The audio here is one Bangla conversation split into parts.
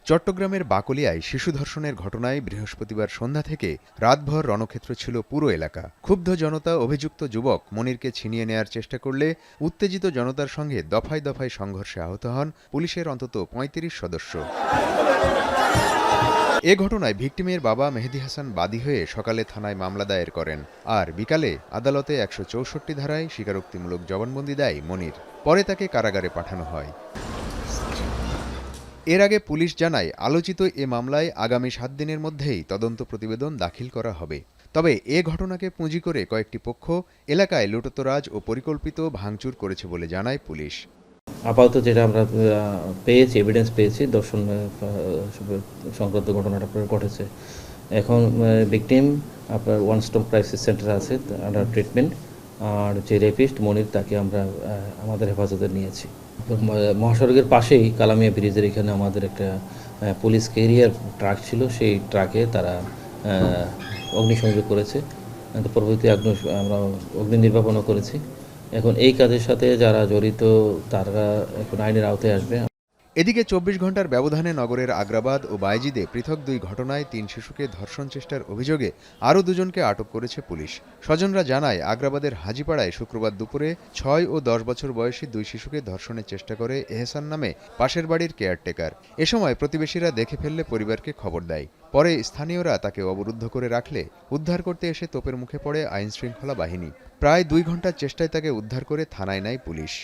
চট্টগ্রামের বাকলিয়ায় শিশু ধর্ষণের ঘটনায় বৃহস্পতিবার সন্ধ্যা থেকে রাতভর রণক্ষেত্র ছিল পুরো এলাকা। ক্ষুব্ধ জনতা অভিযুক্ত যুবক মনিরকে ছিনিয়ে নেয়ার চেষ্টা করলে উত্তেজিত জনতার সঙ্গে দফায় দফায় সংঘর্ষে আহত হন পুলিশের অন্তত ৩৫ সদস্য। এ ঘটনায় ভিকটিমের বাবা মেহেদী হাসান বাদী হয়ে সকালে থানায় মামলা দায়ের করেন, আর বিকালে আদালতে ১৬৪ ধারায় স্বীকারোক্তিমূলক জবানবন্দি দেয় মনির। পরে তাকে কারাগারে পাঠানো হয়। এর আগে পুলিশ জানায়, আলোচিত এ মামলায় আগামী ৭ দিনের মধ্যেই তদন্ত প্রতিবেদন দাখিল করা হবে। তবে এ ঘটনাকে পুঁজি করে কয়েকটি পক্ষ এলাকায় লুটতরাজ ও পরিকল্পিত ভাঙচুর করেছে বলে জানায় পুলিশ। আপাতত যেটা আমরা পেয়েছি, এভিডেন্স পেয়েছি, দর্শন সংক্রান্ত ঘটনাটা ঘটেছে। এখন ভিকটিম আপনার ওয়ান স্টপ ক্রাইসিস সেন্টার আছে, আন্ডার ট্রিটমেন্ট। আর যে রেপিস্ট মনির, তাকে আমরা আমাদের হেফাজতে নিয়েছি। মহাসড়কের পাশেই কালামিয়া ব্রিজের এখানে আমাদের একটা পুলিশ ক্যারিয়ার ট্রাক ছিল, সেই ট্রাকে তারা অগ্নিসংযোগ করেছে। পরবর্তী আমরা অগ্নি নির্বাপনও করেছি। এখন এই কাজের সাথে যারা জড়িত তারা এখন আইনের আওতায় আসবে। এদিকে ২৪ ঘণ্টার ব্যবধানে নগরের আগ্রাবাদ ও বায়েজিদে পৃথক ২ ঘটনায় ৩ শিশুকে ধর্ষণ চেষ্টার অভিযোগে আরও ২জনকে আটক করেছে পুলিশ। স্বজনরা জানায়, আগ্রাবাদের হাজিপাড়ায় শুক্রবার দুপুরে ৬ ও ১০ বছর বয়সী ২ শিশুকে ধর্ষণের চেষ্টা করে এহসান নামে পাশের বাড়ির কেয়ারটেকার। এ সময় প্রতিবেশীরা দেখে ফেললে পরিবারকে খবর দেয়। পরে স্থানীয়রা তাকে অবরুদ্ধ করে রাখলে উদ্ধার করতে এসে তোপের মুখে পড়ে আইনশৃঙ্খলা বাহিনী। প্রায় ২ ঘণ্টার চেষ্টায় তাকে উদ্ধার করে থানায় নেয় পুলিশ।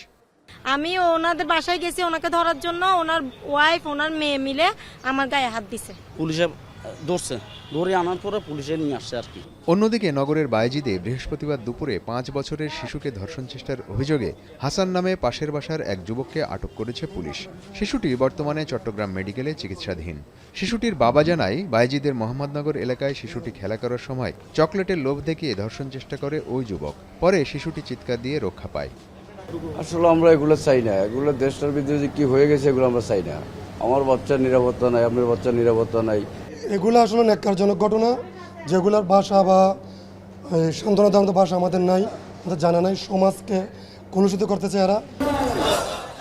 আমি ওনাদের বাসায় গেছি ওনাকে ধরার জন্য, ওনার ওয়াইফ ওনার মেয়ে মিলে আমার গায়ে হাত দিছে। পুলিশে ধরছে, ধরে আনার পরে পুলিশে নিয়ে আসছে আর কি। অন্যদিকে নগরের বায়েজিদে বৃহস্পতিবার দুপুরে ৫ বছরের শিশুকে ধর্ষণ চেষ্টার অভিযোগে হাসান নামে পাশের বাসার এক যুবককে আটক করেছে পুলিশ। শিশুটি বর্তমানে চট্টগ্রাম মেডিকেলে চিকিৎসাধীন। শিশুটির বাবা জানায়, বায়েজিদের মোহাম্মদনগর এলাকায় শিশুটি খেলা করার সময় চকলেটের লোভ দেখিয়ে ধর্ষণ চেষ্টা করে ওই যুবক। পরে শিশুটি চিৎকার দিয়ে রক্ষা পায়। আসলে আমরা এগুলো চাই না, এগুলো দেশটার ভিতরে যে কি হয়ে গেছে এগুলো আমরা চাই না। আমার বাচ্চার নিরাপত্তা নাই, আপনার বাচ্চার নিরাপত্তা নাই। এগুলো আসলে ন্যাক্কারজনক ঘটনা, যেগুলোর ভাষা বা সান্ত্বনাদায়ক ভাষা আমাদের নাই, আমাদের জানা নাই। সমাজকে কলুষিত করতেছে এরা।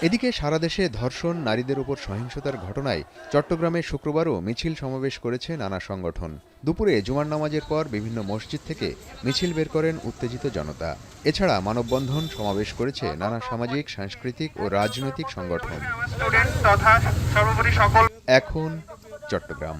এদিকে সারা দেশে ধর্ষণ, নারীদের উপর সহিংসতার ঘটনায় চট্টগ্রামে শুক্রবারও মিছিল সমাবেশ করেছে নানা সংগঠন। দুপুরে জুমার নামাজের পর বিভিন্ন মসজিদ থেকে মিছিল বের করেন উত্তেজিত জনতা। এছাড়া মানববন্ধন সমাবেশ করেছে নানা সামাজিক, সাংস্কৃতিক ও রাজনৈতিক সংগঠন। এখন চট্টগ্রাম।